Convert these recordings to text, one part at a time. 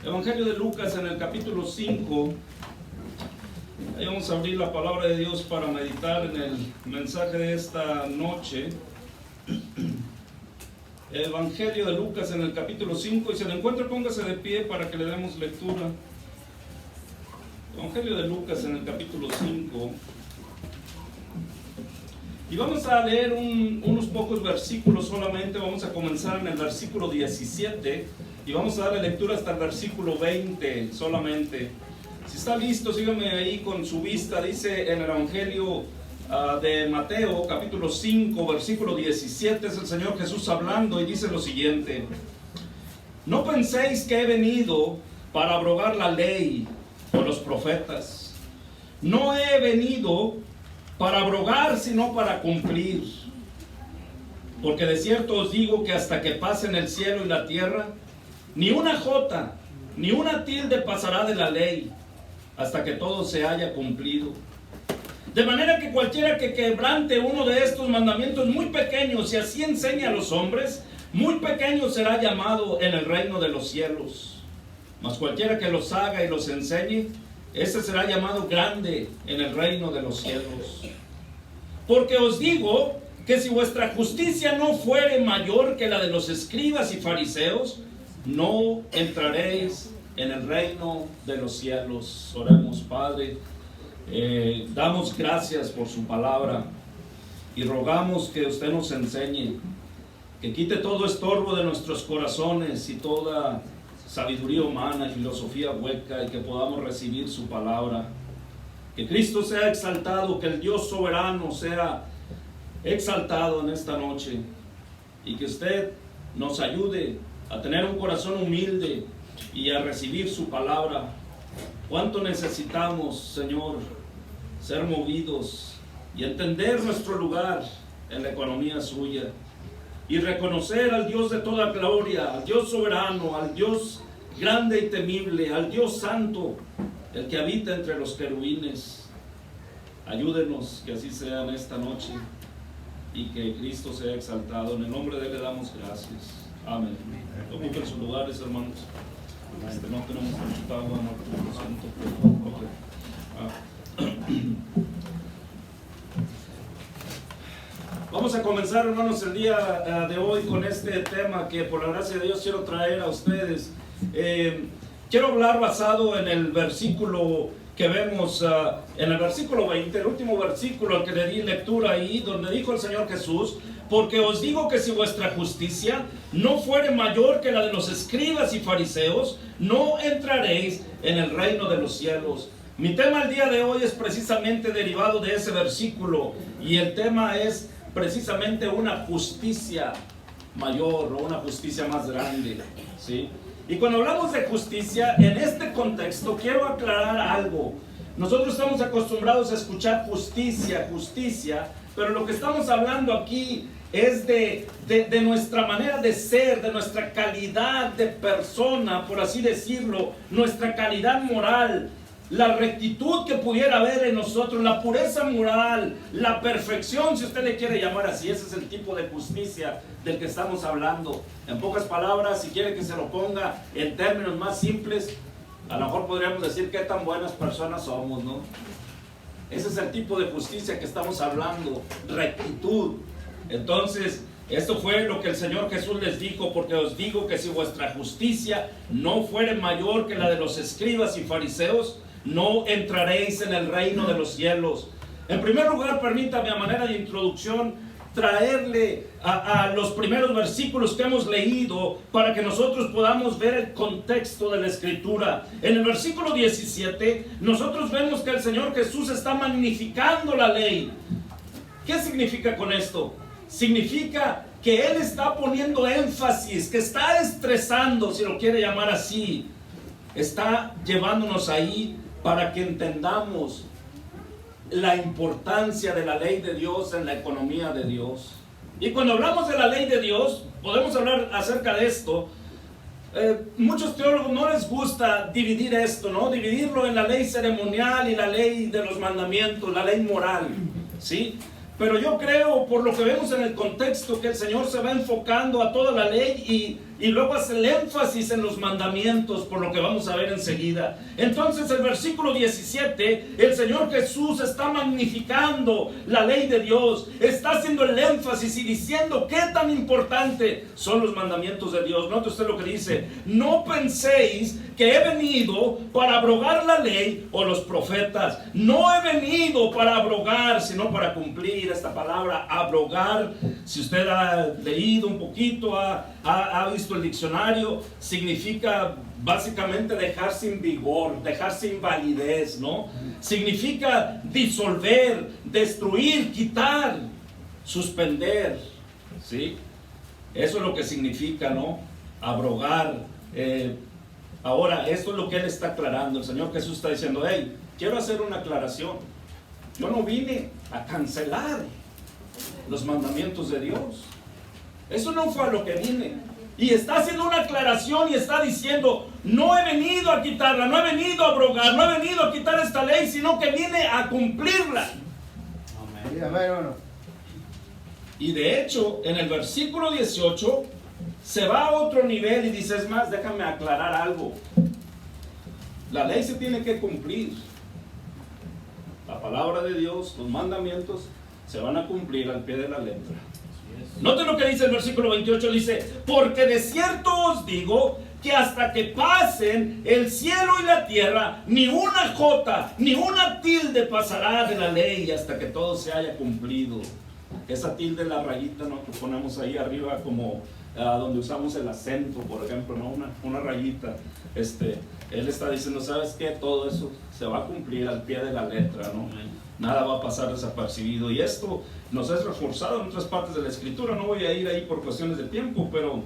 Evangelio de Lucas en el capítulo 5. Ahí vamos a abrir la palabra de Dios para meditar en el mensaje de esta noche. Evangelio de Lucas en el capítulo 5, y si lo encuentra póngase de pie para que le demos lectura. Evangelio de Lucas en el capítulo 5. Y vamos a leer unos pocos versículos solamente. Vamos a comenzar en el versículo 17 y vamos a darle lectura hasta el versículo 20 solamente. Si está listo, sígame ahí con su vista. Dice en el Evangelio de Mateo, capítulo 5, versículo 17, es el Señor Jesús hablando y dice lo siguiente: no penséis que he venido para abrogar la ley o los profetas. No he venido para abrogar, sino para cumplir. Porque de cierto os digo que hasta que pasen el cielo y la tierra, ni una jota, ni una tilde pasará de la ley, hasta que todo se haya cumplido. De manera que cualquiera que quebrante uno de estos mandamientos muy pequeños y así enseñe a los hombres, muy pequeño será llamado en el reino de los cielos. Mas cualquiera que los haga y los enseñe, ese será llamado grande en el reino de los cielos. Porque os digo que si vuestra justicia no fuere mayor que la de los escribas y fariseos, no entraréis en el reino de los cielos. Oremos. Padre, damos gracias por su palabra y rogamos que usted nos enseñe, que quite todo estorbo de nuestros corazones y toda sabiduría humana y filosofía hueca, y que podamos recibir su palabra. Que Cristo sea exaltado, que el Dios soberano sea exaltado en esta noche, y que usted nos ayude a tener un corazón humilde y a recibir su palabra. Cuánto necesitamos, Señor, ser movidos y entender nuestro lugar en la economía suya, y reconocer al Dios de toda gloria, al Dios soberano, al Dios grande y temible, al Dios santo, el que habita entre los querubines. Ayúdenos que así sea en esta noche y que Cristo sea exaltado. En el nombre de Él le damos gracias. Amén. Ocupen sus lugares, hermanos. No tenemos mucho agua, no Vamos a comenzar, hermanos, el día de hoy con este tema que por la gracia de Dios quiero traer a ustedes. Quiero hablar basado en el versículo que vemos, en el versículo 20, el último versículo al que le di lectura ahí, donde dijo el Señor Jesús: porque os digo que si vuestra justicia no fuere mayor que la de los escribas y fariseos, no entraréis en el reino de los cielos. Mi tema el día de hoy es precisamente derivado de ese versículo, y el tema es precisamente una justicia mayor o una justicia más grande, ¿sí? Y cuando hablamos de justicia, en este contexto quiero aclarar algo. Nosotros estamos acostumbrados a escuchar justicia, justicia, pero lo que estamos hablando aquí es de nuestra manera de ser, de nuestra calidad de persona, por así decirlo, nuestra calidad moral, la rectitud que pudiera haber en nosotros, la pureza moral, la perfección, si usted le quiere llamar así. Ese es el tipo de justicia del que estamos hablando. En pocas palabras, si quiere que se lo ponga en términos más simples, a lo mejor podríamos decir qué tan buenas personas somos, ¿no? Ese es el tipo de justicia que estamos hablando, rectitud. Entonces, esto fue lo que el Señor Jesús les dijo: porque os digo que si vuestra justicia no fuere mayor que la de los escribas y fariseos, no entraréis en el reino de los cielos. En primer lugar, permítame a manera de introducción traerle a los primeros versículos que hemos leído para que nosotros podamos ver el contexto de la Escritura. En el versículo 17 nosotros vemos que el Señor Jesús está magnificando la ley. ¿Qué significa con esto? Significa que Él está poniendo énfasis, que está estresando, si lo quiere llamar así, está llevándonos ahí para que entendamos la importancia de la ley de Dios en la economía de Dios. Y cuando hablamos de la ley de Dios, podemos hablar acerca de esto. Muchos teólogos no les gusta dividir esto, ¿no? Dividirlo en la ley ceremonial y la ley de los mandamientos, la ley moral, ¿sí? Pero yo creo, por lo que vemos en el contexto, que el Señor se va enfocando a toda la ley y luego hace el énfasis en los mandamientos, por lo que vamos a ver enseguida. Entonces el versículo 17, el Señor Jesús está magnificando la ley de Dios, está haciendo el énfasis y diciendo qué tan importante son los mandamientos de Dios. Note usted lo que dice: no penséis que he venido para abrogar la ley o los profetas. No he venido para abrogar, sino para cumplir. Esta palabra abrogar, si usted ha leído un poquito, ha visto el diccionario, significa básicamente dejar sin vigor, dejar sin validez, ¿no? Significa disolver, destruir, quitar, suspender, ¿sí? Eso es lo que significa, ¿no? Abrogar. Ahora, esto es lo que Él está aclarando. El Señor Jesús está diciendo: hey, quiero hacer una aclaración. Yo no vine a cancelar los mandamientos de Dios. Eso no fue a lo que vine. Y está haciendo una aclaración y está diciendo: no he venido a quitarla, no he venido a abrogar, no he venido a quitar esta ley, sino que vine a cumplirla. Amén. Y de hecho, en el versículo 18 se va a otro nivel y dice: es más, déjame aclarar algo. La ley se tiene que cumplir. La palabra de Dios, los mandamientos, se van a cumplir al pie de la letra. Noten lo que dice el versículo 28, dice: porque de cierto os digo que hasta que pasen el cielo y la tierra, ni una jota, ni una tilde pasará de la ley hasta que todo se haya cumplido. Esa tilde, la rayita, ¿no?, que ponemos ahí arriba como donde usamos el acento, por ejemplo, ¿no?, una rayita. Él está diciendo: ¿sabes qué? Todo eso se va a cumplir al pie de la letra, ¿no? Nada va a pasar desapercibido. Y esto nos es reforzado en otras partes de la Escritura. No voy a ir ahí por cuestiones de tiempo, pero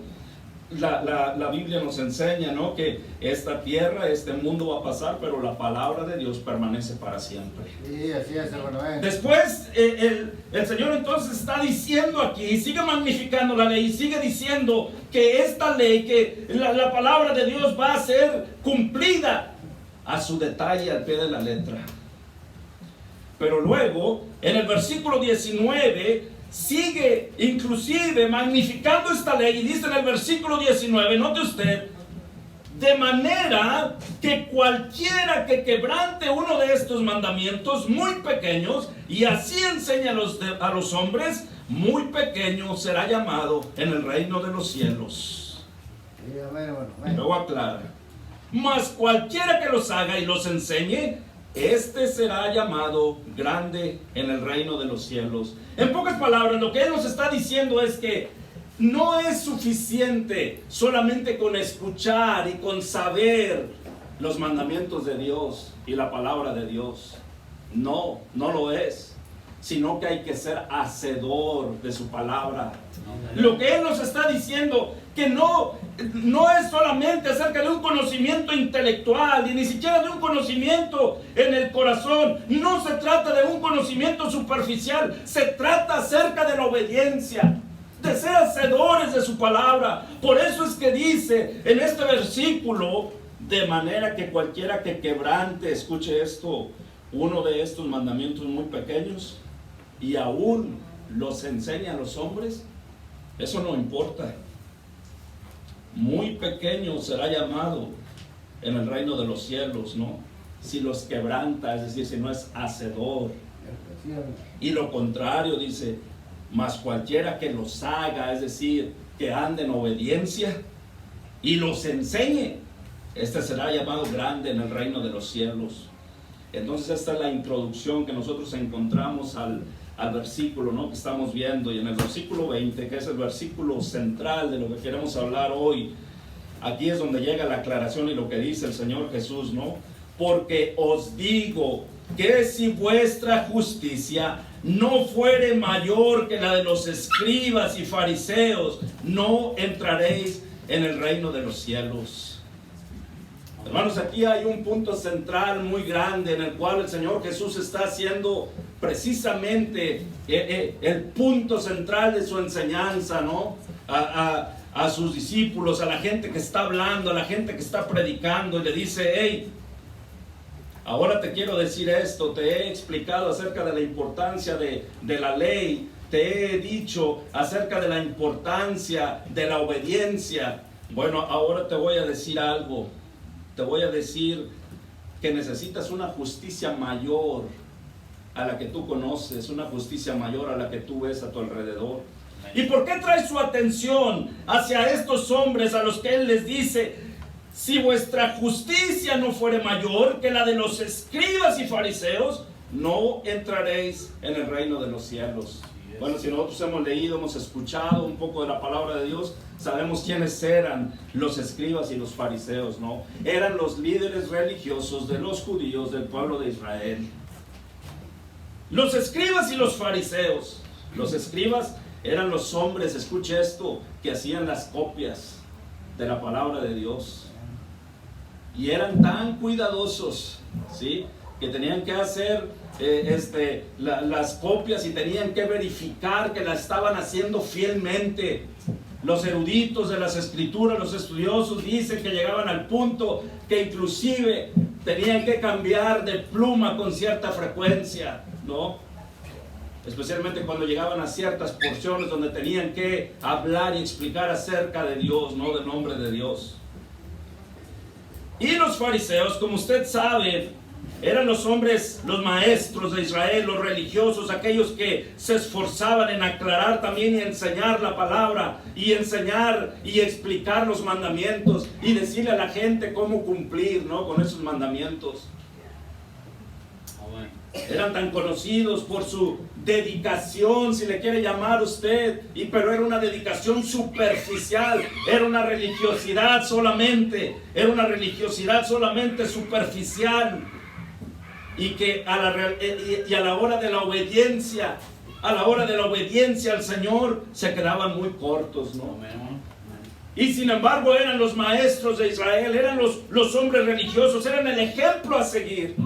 la Biblia nos enseña, ¿no?, que esta tierra, este mundo va a pasar, pero la palabra de Dios permanece para siempre. Sí, así es, hermano. Después el Señor entonces está diciendo aquí, sigue magnificando la ley, sigue diciendo que esta ley, que la palabra de Dios va a ser cumplida a su detalle, al pie de la letra. Pero luego, en el versículo 19, sigue inclusive magnificando esta ley y dice en el versículo 19, note usted: de manera que cualquiera que quebrante uno de estos mandamientos muy pequeños y así enseña a los hombres, muy pequeño será llamado en el reino de los cielos. Y luego aclara: mas cualquiera que los haga y los enseñe, este será llamado grande en el reino de los cielos. En pocas palabras, lo que Él nos está diciendo es que no es suficiente solamente con escuchar y con saber los mandamientos de Dios y la palabra de Dios. No, no lo es, sino que hay que ser hacedor de su palabra. Lo que Él nos está diciendo, que no es solamente acerca de un conocimiento intelectual y ni siquiera de un conocimiento en el corazón. No se trata de un conocimiento superficial, se trata acerca de la obediencia, de ser hacedores de su palabra. Por eso es que dice en este versículo: de manera que cualquiera que quebrante, escuche esto, uno de estos mandamientos muy pequeños y aún los enseña a los hombres, eso no importa. Muy pequeño será llamado en el reino de los cielos, ¿no? Si los quebranta, es decir, si no es hacedor. Y lo contrario, dice: mas cualquiera que los haga, es decir, que ande en obediencia y los enseñe, este será llamado grande en el reino de los cielos. Entonces esta es la introducción que nosotros encontramos al versículo, ¿no?, que estamos viendo. Y en el versículo 20, que es el versículo central de lo que queremos hablar hoy, aquí es donde llega la aclaración y lo que dice el Señor Jesús, ¿no? Porque os digo que si vuestra justicia no fuere mayor que la de los escribas y fariseos, no entraréis en el reino de los cielos. Hermanos, aquí hay un punto central muy grande en el cual el Señor Jesús está haciendo precisamente el punto central de su enseñanza, ¿no? A sus discípulos, a la gente que está hablando, a la gente que está predicando, y le dice: hey, ahora te quiero decir esto, te he explicado acerca de la importancia de la ley, te he dicho acerca de la importancia de la obediencia, Bueno, ahora te voy a decir algo. Te voy a decir que necesitas una justicia mayor a la que tú conoces, una justicia mayor a la que tú ves a tu alrededor. ¿Y por qué trae su atención hacia estos hombres a los que él les dice: si vuestra justicia no fuere mayor que la de los escribas y fariseos, no entraréis en el reino de los cielos? Bueno, si nosotros hemos leído, hemos escuchado un poco de la palabra de Dios, sabemos quiénes eran los escribas y los fariseos, ¿no? Eran los líderes religiosos de los judíos del pueblo de Israel. Los escribas y los fariseos. Los escribas eran los hombres, escuche esto, que hacían las copias de la palabra de Dios. Y eran tan cuidadosos, ¿sí?, que tenían que hacer las copias y tenían que verificar que las estaban haciendo fielmente. Los eruditos de las escrituras, los estudiosos, dicen que llegaban al punto que inclusive tenían que cambiar de pluma con cierta frecuencia, ¿no? Especialmente cuando llegaban a ciertas porciones donde tenían que hablar y explicar acerca de Dios, no del nombre de Dios. Y los fariseos, como usted sabe, eran los hombres, los maestros de Israel, los religiosos, aquellos que se esforzaban en aclarar también y enseñar la palabra, y enseñar y explicar los mandamientos, y decirle a la gente cómo cumplir, ¿no?, con esos mandamientos. Eran tan conocidos por su dedicación, si le quiere llamar usted, pero era una dedicación superficial, era una religiosidad solamente superficial, y que a la hora de la obediencia, al Señor, se quedaban muy cortos, ¿no? Y sin embargo eran los maestros de Israel, eran los hombres religiosos, eran el ejemplo a seguir.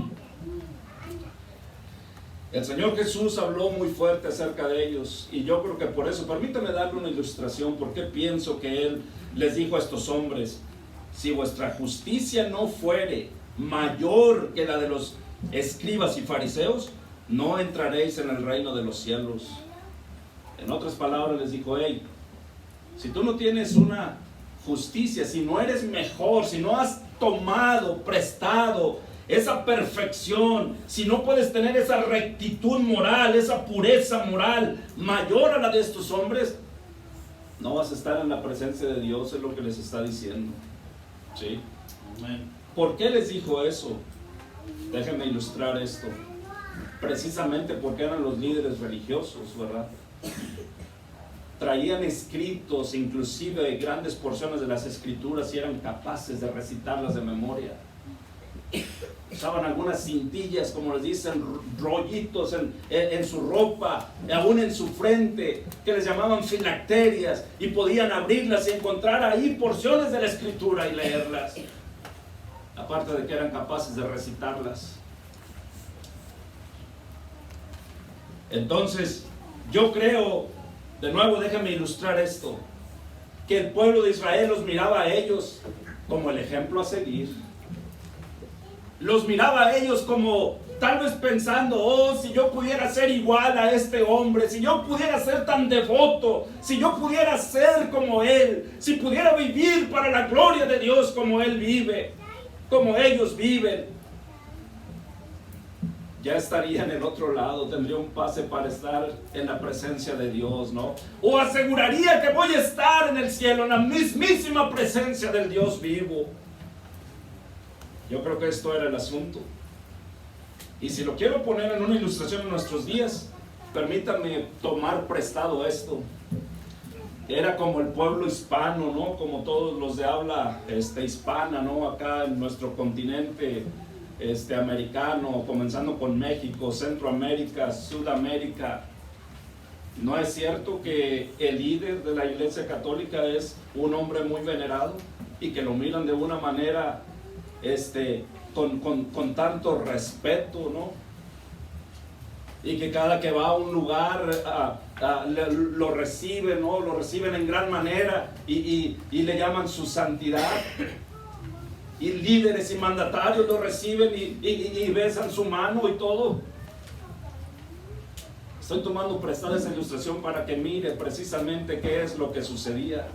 El Señor Jesús habló muy fuerte acerca de ellos, y yo creo que por eso, permítame darle una ilustración, porque pienso que Él les dijo a estos hombres: si vuestra justicia no fuere mayor que la de los escribas y fariseos, no entraréis en el reino de los cielos. En otras palabras les dijo: hey, si tú no tienes una justicia, si no eres mejor, si no has tomado, prestado esa perfección, si no puedes tener esa rectitud moral, esa pureza moral mayor a la de estos hombres, no vas a estar en la presencia de Dios, es lo que les está diciendo. ¿Sí? Amén. ¿Por qué les dijo eso? Déjenme ilustrar esto. Precisamente porque eran los líderes religiosos, ¿verdad? Traían escritos, inclusive grandes porciones de las escrituras, y eran capaces de recitarlas de memoria. Usaban algunas cintillas, como les dicen, rollitos en su ropa, aún en su frente, que les llamaban filacterias, y podían abrirlas y encontrar ahí porciones de la escritura y leerlas. Aparte de que eran capaces de recitarlas. Entonces, yo creo, de nuevo déjame ilustrar esto, que el pueblo de Israel los miraba a ellos como el ejemplo a seguir. Los miraba a ellos como tal vez pensando: oh, si yo pudiera ser igual a este hombre, si yo pudiera ser tan devoto, si yo pudiera ser como él, si pudiera vivir para la gloria de Dios como él vive, como ellos viven, ya estaría en el otro lado, tendría un pase para estar en la presencia de Dios, ¿no? O aseguraría que voy a estar en el cielo, en la mismísima presencia del Dios vivo. Yo creo que esto era el asunto. Y si lo quiero poner en una ilustración en nuestros días, permítanme tomar prestado esto. Era como el pueblo hispano, ¿no? Como todos los de habla hispana, ¿no? Acá en nuestro continente americano, comenzando con México, Centroamérica, Sudamérica. ¿No es cierto que el líder de la Iglesia Católica es un hombre muy venerado y que lo miran de una manera con tanto respeto, ¿no? Y que cada que va a un lugar lo reciben, ¿no? Lo reciben en gran manera y le llaman su santidad? Y líderes y mandatarios lo reciben y besan su mano y todo. Estoy tomando prestada esa ilustración para que mire precisamente qué es lo que sucedía.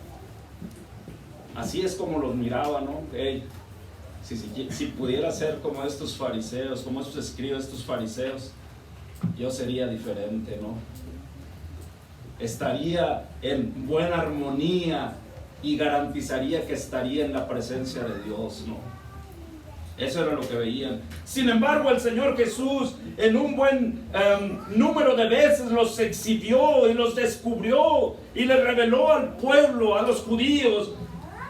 Así es como los miraba, ¿no? Hey, si pudiera ser como estos fariseos, como estos escribas, estos fariseos, yo sería diferente, ¿no? Estaría en buena armonía y garantizaría que estaría en la presencia de Dios, ¿no? Eso era lo que veían. Sin embargo, el Señor Jesús en un buen número de veces los exhibió y los descubrió y le reveló al pueblo, a los judíos,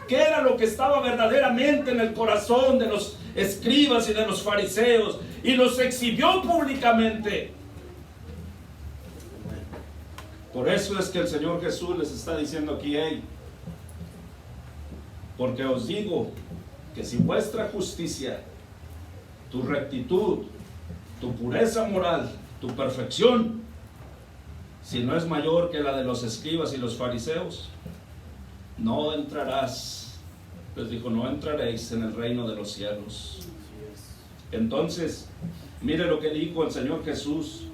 qué era lo que estaba verdaderamente en el corazón de los escribas y de los fariseos, y los exhibió públicamente. Por eso es que el Señor Jesús les está diciendo aquí: hey, porque os digo que si vuestra justicia, tu rectitud, tu pureza moral, tu perfección, si no es mayor que la de los escribas y los fariseos, no entrarás, les dijo, no entraréis en el reino de los cielos. Entonces, mire lo que dijo el Señor Jesús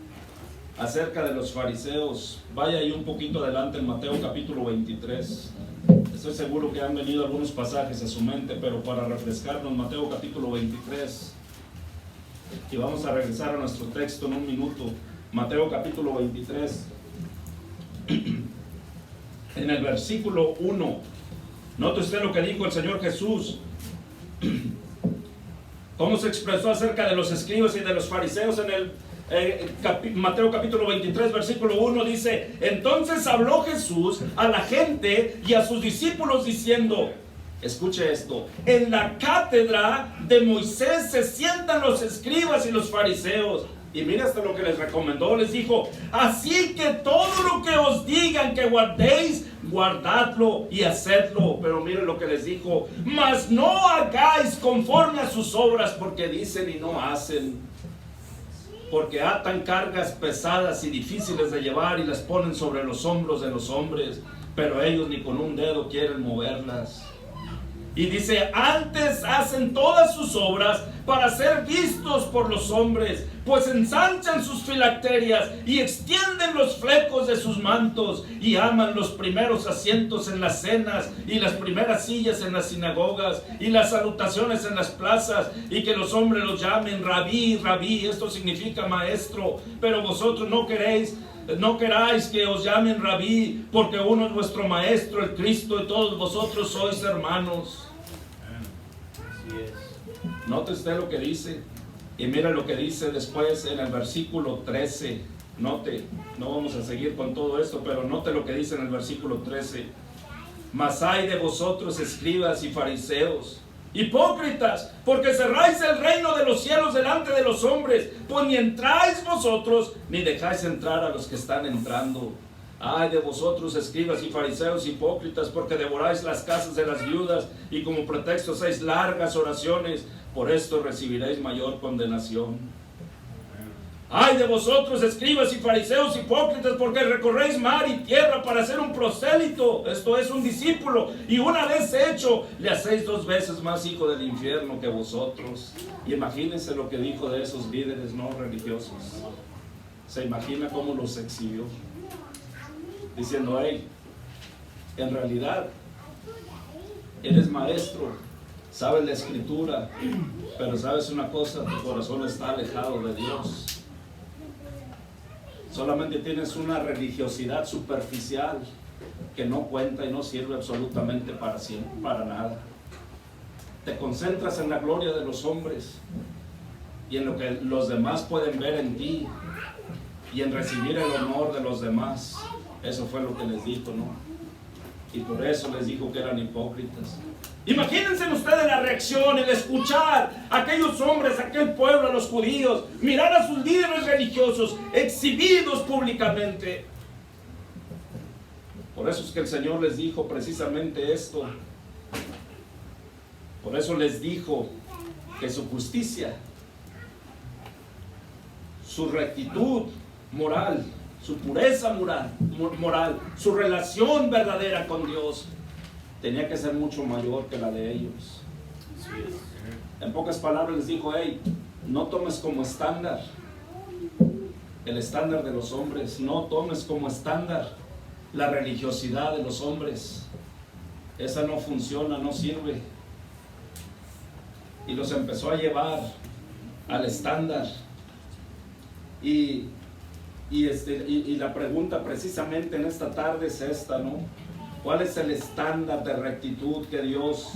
acerca de los fariseos. Vaya ahí un poquito adelante en Mateo capítulo 23. Estoy seguro que han venido algunos pasajes a su mente, pero para refrescarnos, Mateo capítulo 23. Y vamos a regresar a nuestro texto en un minuto. Mateo capítulo 23. En el versículo 1. Note usted lo que dijo el Señor Jesús. Cómo se expresó acerca de los escribas y de los fariseos en el Mateo capítulo 23 versículo 1 dice: entonces habló Jesús a la gente y a sus discípulos diciendo, escuche esto, en la cátedra de Moisés se sientan los escribas y los fariseos. Y mira hasta lo que les recomendó, les dijo: así que todo lo que os digan que guardéis, guardadlo y hacedlo. Pero miren lo que les dijo: mas no hagáis conforme a sus obras, porque dicen y no hacen. Porque atan cargas pesadas y difíciles de llevar y las ponen sobre los hombros de los hombres, pero ellos ni con un dedo quieren moverlas. Y dice: antes hacen todas sus obras para ser vistos por los hombres, pues ensanchan sus filacterias y extienden los flecos de sus mantos, y aman los primeros asientos en las cenas y las primeras sillas en las sinagogas y las salutaciones en las plazas, y que los hombres los llamen rabí, rabí. Esto significa maestro. Pero vosotros no queráis que os llamen rabí, porque uno es vuestro maestro, el Cristo, y todos vosotros sois hermanos. Así es. Note usted lo que dice, y mira lo que dice después en el versículo 13. Note, no vamos a seguir con todo esto, pero note lo que dice en el versículo 13. Mas ay de vosotros, escribas y fariseos, hipócritas, porque cerráis el reino de los cielos delante de los hombres, pues ni entráis vosotros, ni dejáis entrar a los que están entrando. Ay de vosotros, escribas y fariseos hipócritas, porque devoráis las casas de las viudas, y como pretexto hacéis largas oraciones, por esto recibiréis mayor condenación. Ay de vosotros, escribas y fariseos hipócritas, porque recorréis mar y tierra para ser un prosélito, esto es, un discípulo, y una vez hecho, le hacéis 2 veces más hijo del infierno que vosotros. Y imagínense lo que dijo de esos líderes no religiosos. Se imagina cómo los exhibió, diciendo: hey, en realidad eres maestro, sabes la escritura, pero sabes una cosa, tu corazón está alejado de Dios. Solamente tienes una religiosidad superficial que no cuenta y no sirve absolutamente para nada. Te concentras en la gloria de los hombres y en lo que los demás pueden ver en ti y en recibir el honor de los demás. Eso fue lo que les dijo, ¿no? Y por eso les dijo que eran hipócritas. Imagínense ustedes la reacción, el escuchar a aquellos hombres, a aquel pueblo, a los judíos, mirar a sus líderes religiosos exhibidos públicamente. Por eso es que el Señor les dijo precisamente esto. Por eso les dijo que su justicia, su rectitud moral, su pureza moral, su relación verdadera con Dios, tenía que ser mucho mayor que la de ellos. En pocas palabras les dijo: hey, no tomes como estándar el estándar de los hombres, no tomes como estándar la religiosidad de los hombres. esa no funciona, no sirve. Y los empezó a llevar al estándar. Y la pregunta precisamente en esta tarde es esta, ¿no? ¿Cuál es el estándar de rectitud que Dios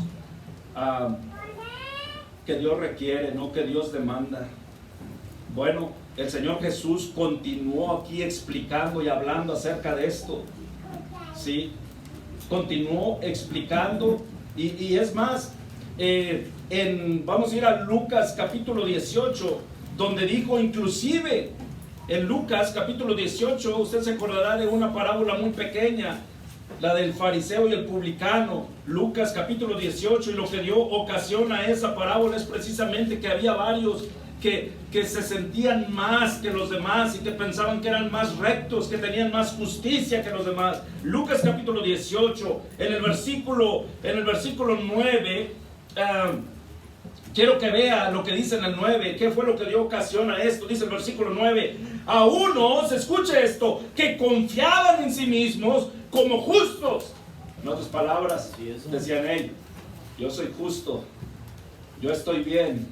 requiere, ¿no? Que Dios demanda? Bueno, el Señor Jesús continuó aquí explicando y hablando acerca de esto, ¿sí? Continuó explicando y es más, vamos a ir a Lucas capítulo 18, donde dijo inclusive, en Lucas capítulo 18, usted se acordará de una parábola muy pequeña, la del fariseo y el publicano. Lucas capítulo 18, y lo que dio ocasión a esa parábola es precisamente que había varios que se sentían más que los demás y que pensaban que eran más rectos, que tenían más justicia que los demás. Lucas capítulo 18, en el versículo 9, quiero que vea lo que dice en el 9, qué fue lo que dio ocasión a esto. Dice el versículo 9, a unos, escuche esto, que confiaban en sí mismos como justos. En otras palabras, decían ellos, yo soy justo, yo estoy bien,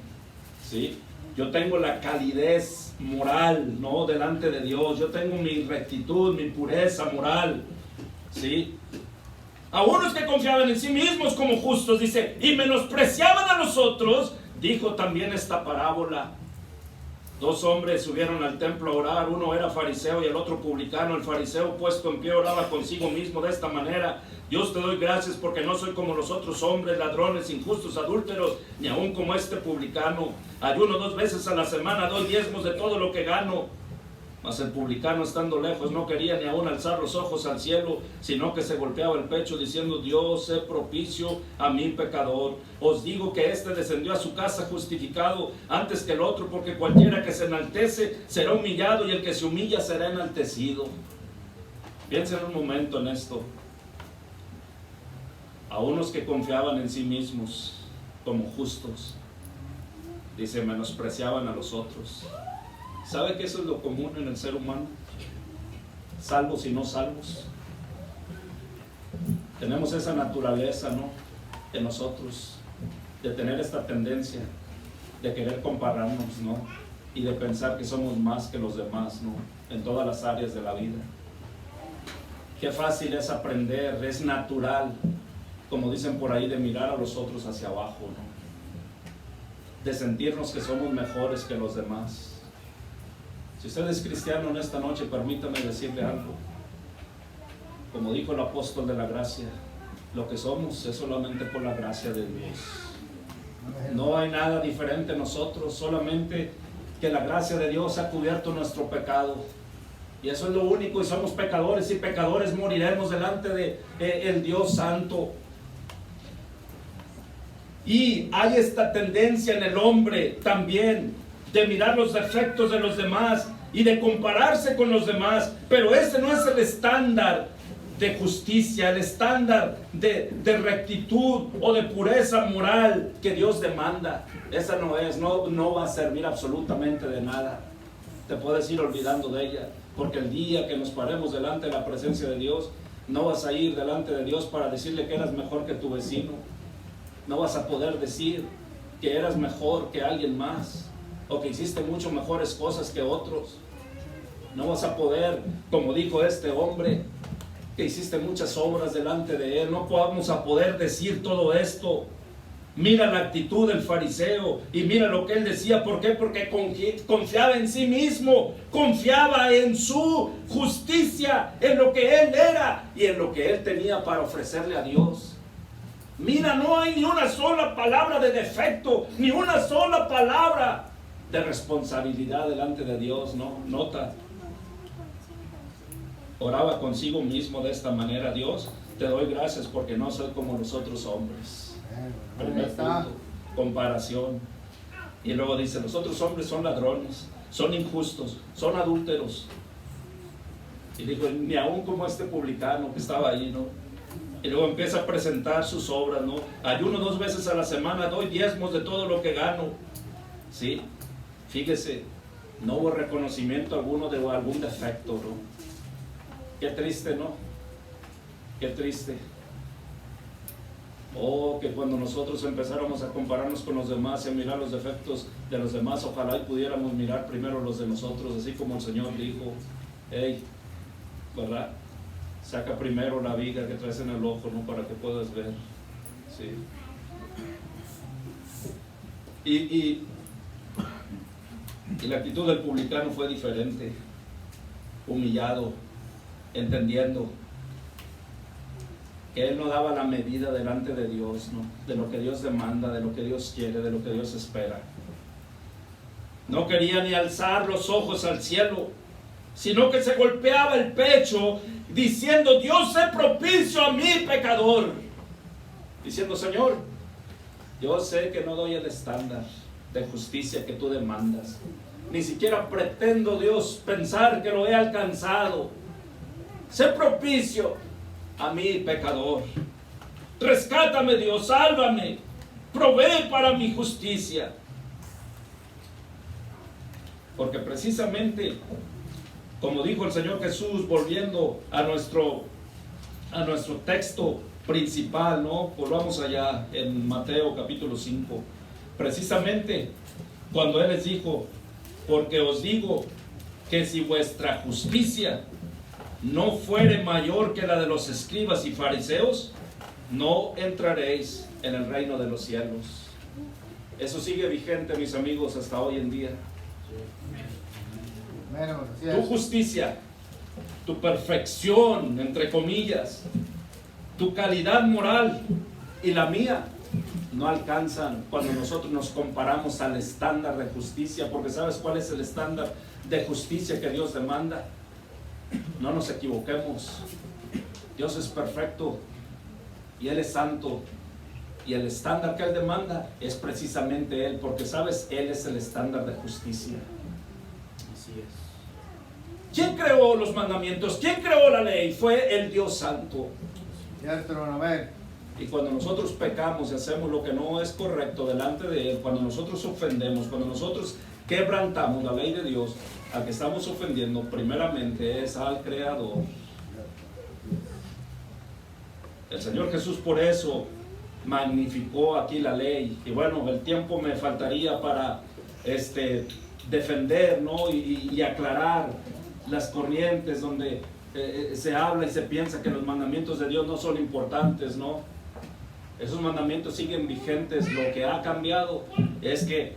¿sí? Yo tengo la calidez moral, ¿no? Delante de Dios, yo tengo mi rectitud, mi pureza moral, ¿sí? A unos que confiaban en sí mismos como justos, dice, y menospreciaban a los otros, dijo también esta parábola. Dos hombres subieron al templo a orar, uno era fariseo y el otro publicano. El fariseo, puesto en pie, oraba consigo mismo de esta manera: Dios, te doy gracias porque no soy como los otros hombres, ladrones, injustos, adúlteros, ni aun como este publicano. Ayuno 2 veces a la semana, doy diezmos de todo lo que gano. Mas el publicano, estando lejos, no quería ni aún alzar los ojos al cielo, sino que se golpeaba el pecho diciendo: Dios, sé propicio a mi pecador. Os digo que este descendió a su casa justificado antes que el otro, porque cualquiera que se enaltece será humillado, y el que se humilla será enaltecido. Piensen un momento en esto. A unos que confiaban en sí mismos como justos, dice, menospreciaban a los otros. ¿Sabe que eso es lo común en el ser humano? Salvos y no salvos. Tenemos esa naturaleza, ¿no? En nosotros, de tener esta tendencia de querer compararnos, ¿no? Y de pensar que somos más que los demás, ¿no? En todas las áreas de la vida. Qué fácil es aprender, es natural, como dicen por ahí, de mirar a los otros hacia abajo, ¿no? De sentirnos que somos mejores que los demás. Si usted es cristiano en esta noche, permítame decirle algo. Como dijo el apóstol de la gracia, lo que somos es solamente por la gracia de Dios. No hay nada diferente en nosotros, solamente que la gracia de Dios ha cubierto nuestro pecado. Y eso es lo único, y somos pecadores, y pecadores moriremos delante de el Dios Santo. Y hay esta tendencia en el hombre también de mirar los defectos de los demás y de compararse con los demás, pero ese no es el estándar de justicia, el estándar de rectitud o de pureza moral que Dios demanda. Esa no es, no va a servir absolutamente de nada. Te puedes ir olvidando de ella, porque el día que nos paremos delante de la presencia de Dios, no vas a ir delante de Dios para decirle que eras mejor que tu vecino. No vas a poder decir que eras mejor que alguien más, o que hiciste mucho mejores cosas que otros. No vas a poder, como dijo este hombre, que hiciste muchas obras delante de él. No vamos a poder decir todo esto. Mira la actitud del fariseo y mira lo que él decía. ¿Por qué? Porque confiaba en sí mismo, confiaba en su justicia, en lo que él era y en lo que él tenía para ofrecerle a Dios. Mira, no hay ni una sola palabra de defecto, ni una sola palabra de responsabilidad delante de Dios, ¿no? Nota. Oraba consigo mismo de esta manera: Dios, te doy gracias porque no soy como los otros hombres. Primer punto, comparación. Y luego dice, los otros hombres son ladrones, son injustos, son adúlteros. Y dijo, ni aún como este publicano que estaba ahí, ¿no? Y luego empieza a presentar sus obras, ¿no? Ayuno 2 veces a la semana, doy diezmos de todo lo que gano. ¿Sí? Fíjese, no hubo reconocimiento alguno de algún defecto, ¿no? Qué triste, ¿no? Qué triste. Oh, que cuando nosotros empezáramos a compararnos con los demás y a mirar los defectos de los demás, ojalá y pudiéramos mirar primero los de nosotros, así como el Señor dijo, hey, ¿verdad? Saca primero la viga que traes en el ojo, ¿no? Para que puedas ver. Sí. Y la actitud del publicano fue diferente, humillado, entendiendo que él no daba la medida delante de Dios, ¿no? De lo que Dios demanda, de lo que Dios quiere, de lo que Dios espera. No quería ni alzar los ojos al cielo, sino que se golpeaba el pecho diciendo: Dios, sé propicio a mí, pecador. Diciendo: Señor, yo sé que no doy el estándar de justicia que tú demandas. Ni siquiera pretendo, Dios, pensar que lo he alcanzado. Sé propicio a mí, pecador. Rescátame, Dios, sálvame. Provee para mi justicia. Porque precisamente, como dijo el Señor Jesús, volviendo a nuestro texto principal, ¿no? Volvamos allá en Mateo capítulo 5. Precisamente cuando Él les dijo: porque os digo que si vuestra justicia no fuere mayor que la de los escribas y fariseos, no entraréis en el reino de los cielos. Eso sigue vigente, mis amigos, hasta hoy en día. Tu justicia, tu perfección, entre comillas, tu calidad moral y la mía no alcanzan cuando nosotros nos comparamos al estándar de justicia. Porque ¿sabes cuál es el estándar de justicia que Dios demanda? No nos equivoquemos. Dios es perfecto y Él es santo, y el estándar que Él demanda es precisamente Él, porque ¿sabes? Él es el estándar de justicia. Así es. ¿Quién creó los mandamientos? ¿Quién creó la ley? Fue el Dios santo. Cierto, hermano, amén. Y cuando nosotros pecamos y hacemos lo que no es correcto delante de Él, cuando nosotros ofendemos, cuando nosotros quebrantamos la ley de Dios, al que estamos ofendiendo primeramente es al Creador. El Señor Jesús por eso magnificó aquí la ley. Y bueno, el tiempo me faltaría para defender, ¿no? y aclarar las corrientes donde se habla y se piensa que los mandamientos de Dios no son importantes, ¿no? Esos mandamientos siguen vigentes. Lo que ha cambiado es que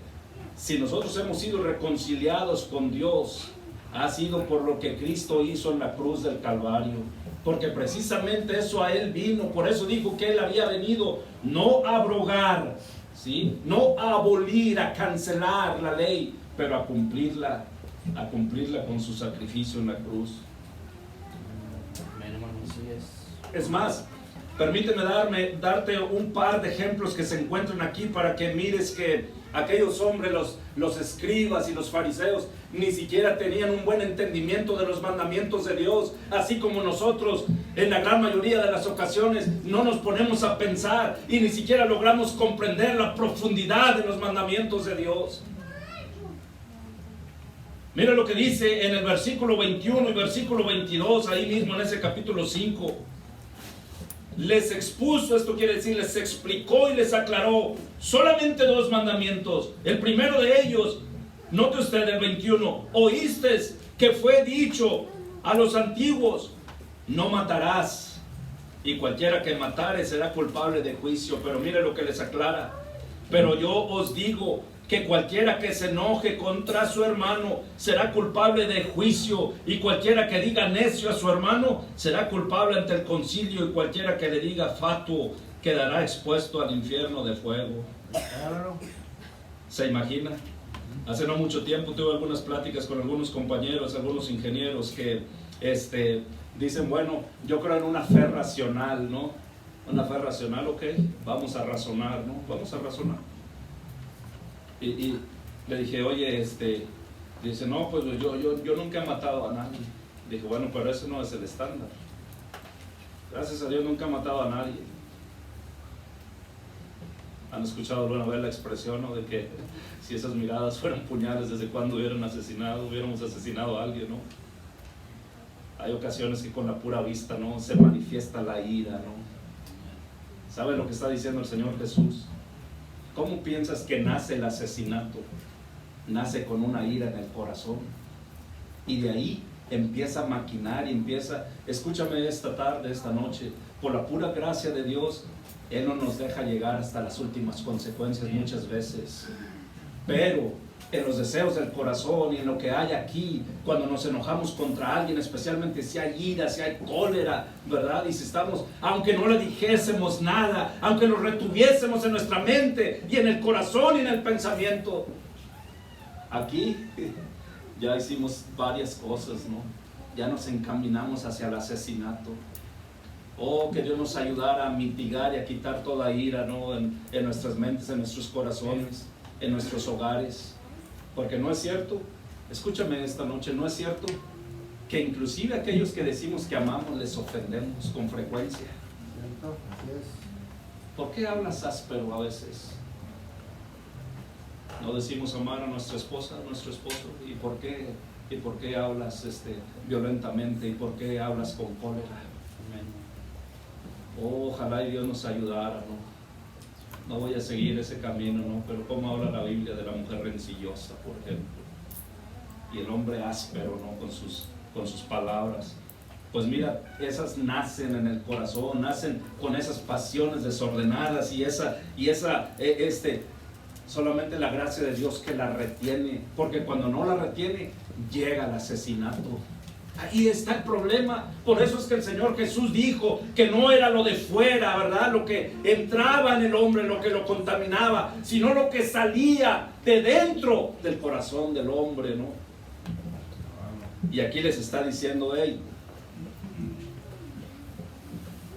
si nosotros hemos sido reconciliados con Dios, ha sido por lo que Cristo hizo en la cruz del Calvario. Porque precisamente eso a Él vino. Por eso dijo que Él había venido no a abrogar, ¿sí? No a abolir, a cancelar la ley, pero a cumplirla con su sacrificio en la cruz. Amén, hermano, así es. Es más, permíteme darte un par de ejemplos que se encuentran aquí para que mires que aquellos hombres, los escribas y los fariseos, ni siquiera tenían un buen entendimiento de los mandamientos de Dios, así como nosotros en la gran mayoría de las ocasiones no nos ponemos a pensar y ni siquiera logramos comprender la profundidad de los mandamientos de Dios. Mira lo que dice en el versículo 21 y versículo 22, ahí mismo en ese capítulo 5. Les expuso, esto quiere decir, les explicó y les aclaró solamente dos mandamientos. El primero de ellos, note usted el 21, oísteis que fue dicho a los antiguos: no matarás, y cualquiera que matare será culpable de juicio. Pero mire lo que les aclara: pero yo os digo que cualquiera que se enoje contra su hermano será culpable de juicio, y cualquiera que diga necio a su hermano será culpable ante el concilio, y cualquiera que le diga fatuo quedará expuesto al infierno de fuego. ¿Se imagina? Hace no mucho tiempo tuve algunas pláticas con algunos compañeros, algunos ingenieros que dicen: bueno, yo creo en una fe racional, ¿no? Una fe racional, ok, vamos a razonar, ¿no? Vamos a razonar. Y le dije: oye, dice: no, pues yo nunca he matado a nadie. Dije: bueno, pero ese no es el estándar. Gracias a Dios nunca he matado a nadie. Han escuchado alguna vez la expresión, ¿no? De que si esas miradas fueran puñales, ¿desde cuándo hubiéramos asesinado a alguien, ¿no? Hay ocasiones que con la pura vista, ¿no? Se manifiesta la ira, ¿no? ¿Sabe lo que está diciendo el Señor Jesús? ¿Cómo piensas que nace el asesinato? Nace con una ira en el corazón. Y de ahí empieza a maquinar y empieza, escúchame esta tarde, esta noche, por la pura gracia de Dios, Él no nos deja llegar hasta las últimas consecuencias muchas veces. Pero en los deseos del corazón y en lo que hay aquí, cuando nos enojamos contra alguien, especialmente si hay ira, si hay cólera, ¿verdad? Y si estamos, aunque no le dijésemos nada, aunque lo retuviésemos en nuestra mente y en el corazón y en el pensamiento, aquí ya hicimos varias cosas, ¿no? Ya nos encaminamos hacia el asesinato. Oh, que Dios nos ayudara a mitigar y a quitar toda ira, ¿no? En nuestras mentes, en nuestros corazones, en nuestros hogares. Porque no es cierto, escúchame esta noche, no es cierto que inclusive aquellos que decimos que amamos les ofendemos con frecuencia. ¿Por qué hablas áspero a veces? No decimos amar a nuestra esposa, a nuestro esposo. ¿Y por qué hablas violentamente? ¿Y por qué hablas con cólera? Oh, ojalá y Dios nos ayudara, ¿no? No voy a seguir ese camino, ¿no? Pero cómo habla la Biblia de la mujer rencillosa, por ejemplo, y el hombre áspero, ¿no? Con sus palabras. Pues mira, esas nacen en el corazón, nacen con esas pasiones desordenadas y solamente la gracia de Dios que la retiene, porque cuando no la retiene, llega el asesinato. Ahí está el problema. Por eso es que el Señor Jesús dijo que no era lo de fuera, ¿verdad? Lo que entraba en el hombre, lo que lo contaminaba, sino lo que salía de dentro del corazón del hombre, ¿no? Y aquí les está diciendo, hey,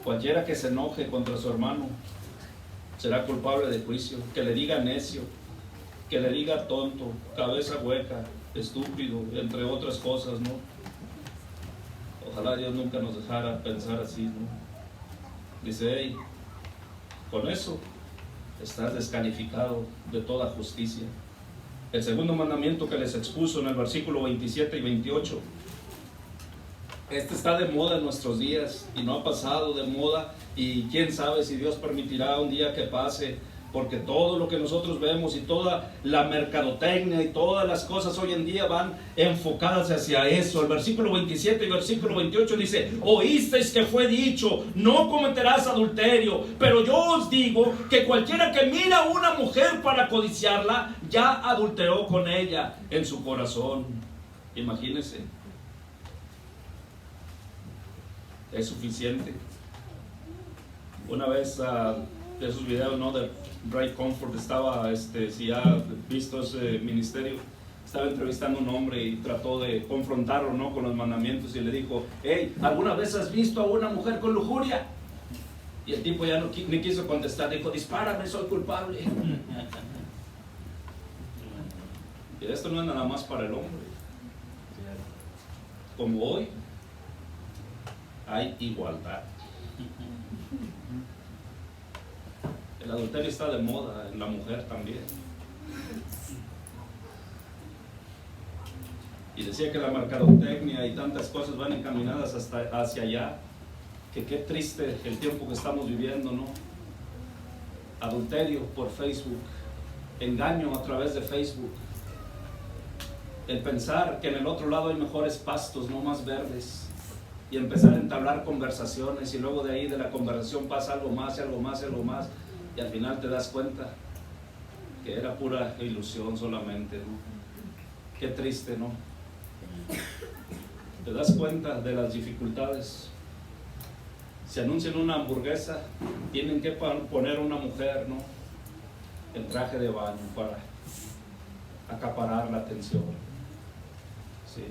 cualquiera que se enoje contra su hermano será culpable de juicio. Que le diga necio, que le diga tonto, cabeza hueca, estúpido, entre otras cosas, ¿no? Ojalá Dios nunca nos dejara pensar así, ¿no? Dice, hey, con eso estás descalificado de toda justicia. El segundo mandamiento que les expuso en el versículo 27 y 28, está de moda en nuestros días y no ha pasado de moda, y quién sabe si Dios permitirá un día que pase, porque todo lo que nosotros vemos y toda la mercadotecnia y todas las cosas hoy en día van enfocadas hacia eso. El versículo 27 y versículo 28 dice, oísteis que fue dicho, no cometerás adulterio, pero yo os digo que cualquiera que mira a una mujer para codiciarla, ya adulteró con ella en su corazón. Imagínense. Es suficiente. Una vez de esos videos, ¿no? De Ray Comfort estaba, si ha visto ese ministerio, estaba entrevistando a un hombre y trató de confrontarlo, ¿no? Con los mandamientos, y le dijo, hey, ¿alguna vez has visto a una mujer con lujuria? Y el tipo ya ni quiso contestar, dijo, dispárame, soy culpable. Y esto no es nada más para el hombre. Como hoy hay igualdad. El adulterio está de moda, en la mujer también. Y decía que la mercadotecnia y tantas cosas van encaminadas hacia allá. Que qué triste el tiempo que estamos viviendo, ¿no? Adulterio por Facebook, engaño a través de Facebook. El pensar que en el otro lado hay mejores pastos, no más verdes. Y empezar a entablar conversaciones, y luego de ahí de la conversación pasa algo más y algo más y algo más. Y al final te das cuenta que era pura ilusión solamente, ¿no? Qué triste, ¿no? Te das cuenta de las dificultades. Se anuncian una hamburguesa, tienen que poner una mujer, ¿no? En traje de baño para acaparar la atención. ¿Sí?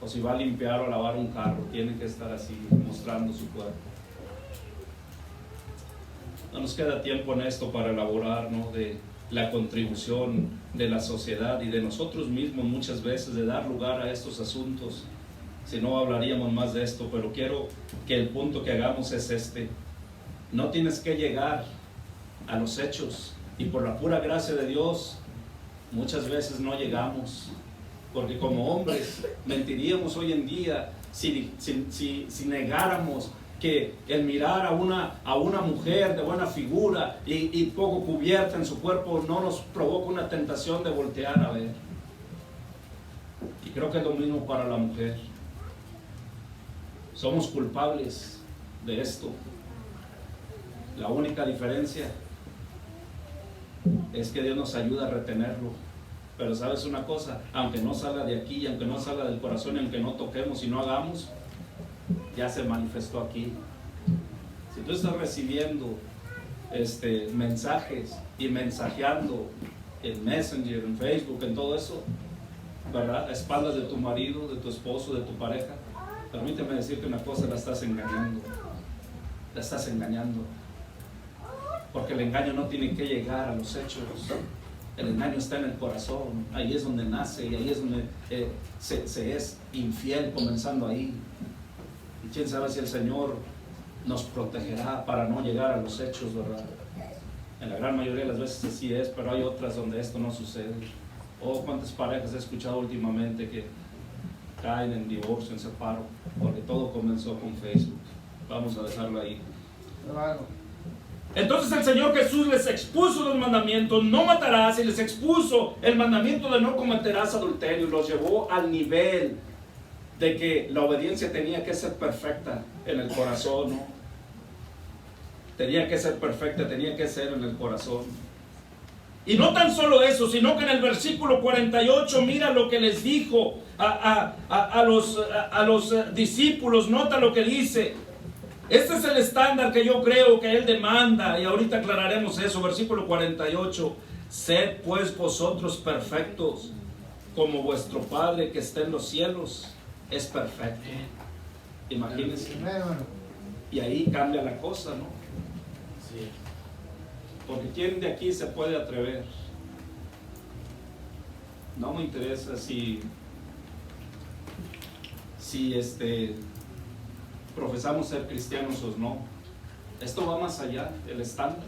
O si va a limpiar o a lavar un carro, tiene que estar así, mostrando su cuerpo. No nos queda tiempo en esto para elaborar, ¿no? De la contribución de la sociedad y de nosotros mismos muchas veces, de dar lugar a estos asuntos. Si no, hablaríamos más de esto, pero quiero que el punto que hagamos es este. No tienes que llegar a los hechos, y por la pura gracia de Dios muchas veces no llegamos, porque como hombres mentiríamos hoy en día si negáramos que el mirar a una mujer de buena figura y poco cubierta en su cuerpo no nos provoca una tentación de voltear a ver. Y creo que es lo mismo para la mujer. Somos culpables de esto. La única diferencia es que Dios nos ayuda a retenerlo. Pero sabes una cosa, aunque no salga de aquí, aunque no salga del corazón, y aunque no toquemos y no hagamos, ya se manifestó aquí. Si tú estás recibiendo mensajes y mensajeando en Messenger, en Facebook, en todo eso, ¿verdad? A espaldas de tu marido, de tu esposo, de tu pareja, permíteme decirte una cosa, la estás engañando. La estás engañando. Porque el engaño no tiene que llegar a los hechos. El engaño está en el corazón. Ahí es donde nace y ahí es donde se es infiel, comenzando ahí. Y quién sabe si el Señor nos protegerá para no llegar a los hechos, ¿verdad? En la gran mayoría de las veces así es, pero hay otras donde esto no sucede. Oh, cuántas parejas he escuchado últimamente que caen en divorcio, en separo, porque todo comenzó con Facebook. Vamos a dejarlo ahí. Entonces el Señor Jesús les expuso los mandamientos: no matarás, y les expuso el mandamiento de no cometerás adulterio. Los llevó al nivel de que la obediencia tenía que ser perfecta en el corazón, ¿no? Tenía que ser perfecta, tenía que ser en el corazón. Y no tan solo eso, sino que en el versículo 48, mira lo que les dijo a los discípulos. Nota lo que dice. Este es el estándar que yo creo que Él demanda, y ahorita aclararemos eso. Versículo 48: sed pues vosotros perfectos, como vuestro Padre que está en los cielos es perfecto. Imagínense. Y ahí cambia la cosa, ¿no? Sí. Porque ¿quién de aquí se puede atrever? No me interesa si profesamos ser cristianos o no. Esto va más allá del estándar.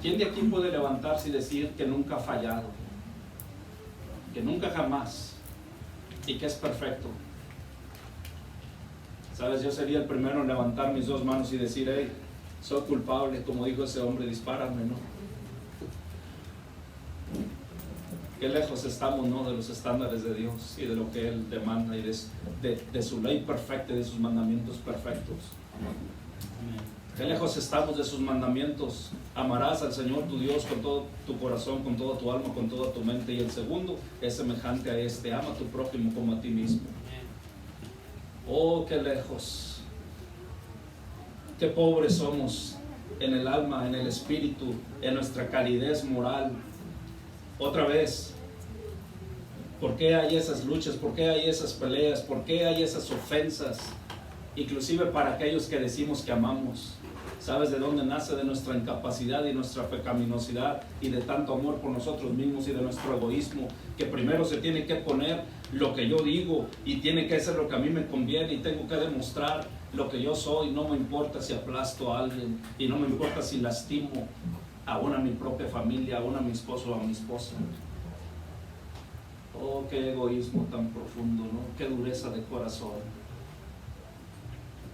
¿Quién de aquí puede levantarse y decir que nunca ha fallado? Que nunca jamás, y que es perfecto. Sabes, yo sería el primero en levantar mis dos manos y decir: hey, soy culpable, como dijo ese hombre, dispárame, ¿no? Qué lejos estamos, ¿no?, de los estándares de Dios y de lo que Él demanda, y de su ley perfecta y de sus mandamientos perfectos. Qué lejos estamos de sus mandamientos. Amarás al Señor tu Dios con todo tu corazón, con toda tu alma, con toda tu mente. Y el segundo es semejante a este: ama a tu prójimo como a ti mismo. Oh, qué lejos. Qué pobres somos en el alma, en el espíritu, en nuestra calidez moral. Otra vez, ¿por qué hay esas luchas? ¿Por qué hay esas peleas? ¿Por qué hay esas ofensas? Inclusive para aquellos que decimos que amamos. ¿Sabes de dónde nace? De nuestra incapacidad y nuestra pecaminosidad, y de tanto amor por nosotros mismos y de nuestro egoísmo, que primero se tiene que poner lo que yo digo y tiene que ser lo que a mí me conviene, y tengo que demostrar lo que yo soy. No me importa si aplasto a alguien, y no me importa si lastimo aún a mi propia familia, aún a mi esposo o a mi esposa. Oh, qué egoísmo tan profundo, ¿no? Qué dureza de corazón.